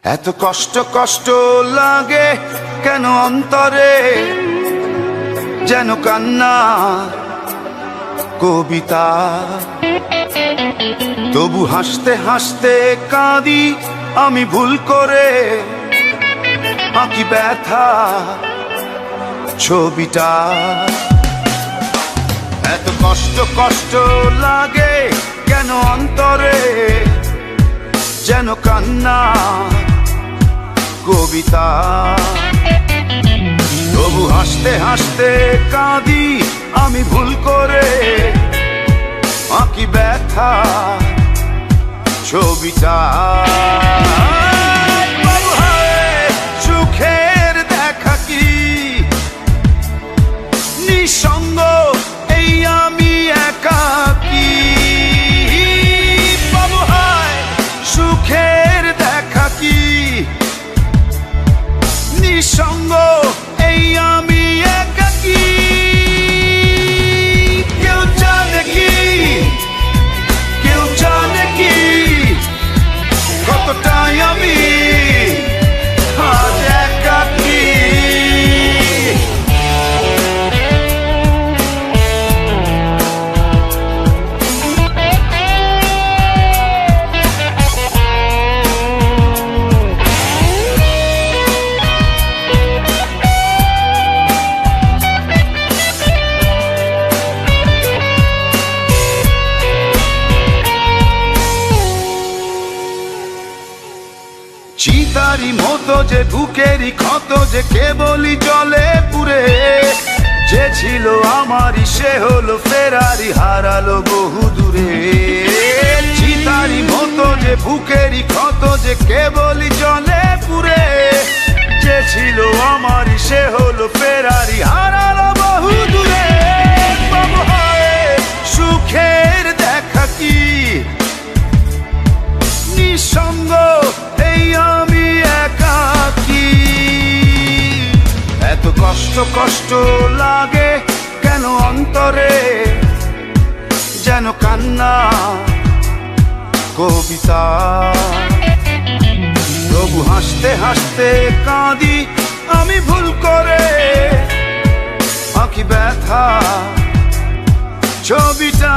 এত কষ্ট কষ্ট লাগে কেন অন্তরে, যেন কান্না কবিতা। তবু হাসতে হাসতে কাঁদি আমি ভুল করে, আঁকি ব্যথা ছবিটা। এত কষ্ট কষ্ট লাগে কেন অন্তরে, যেন কান্না কবিতা। তবু হাসতে হাসতে কাঁদি আমি ভুল করে, আঁকি ব্যথা ছবিটা। সুখের দেখা কি নিঃসঙ্গ, এই আমি একাকী। বাবু হায় সুখের দেখা কি নিঃসঙ্গ, এই আমি একাকী। কেউ জানে কি, কেউ জানে কি কতটাই আমি আজ একাকী। চিতারি মতো যে বুকেরই ক্ষত যে কেবলই জলে পুরে, যে ছিল আমারই সে হলো ফেরারি হারালো বহু দূরে। চিতারি মতো যে বুকেরই ক্ষত যে কেবলই জলে পুরে, যে ছিল আমারই সে হলো ফেরারি হারালো বহু দূরে। বাবু হায় সুখের দেখা কি নিঃসঙ্গ, এই আমি একাকী। এত কষ্ট কষ্ট লাগে কেন অন্তরে, যেন কান্না কবিতা। তবু হাসতে হাসতে কাঁদি আমি ভুল করে, আঁকি ব্যথা ছবিটা।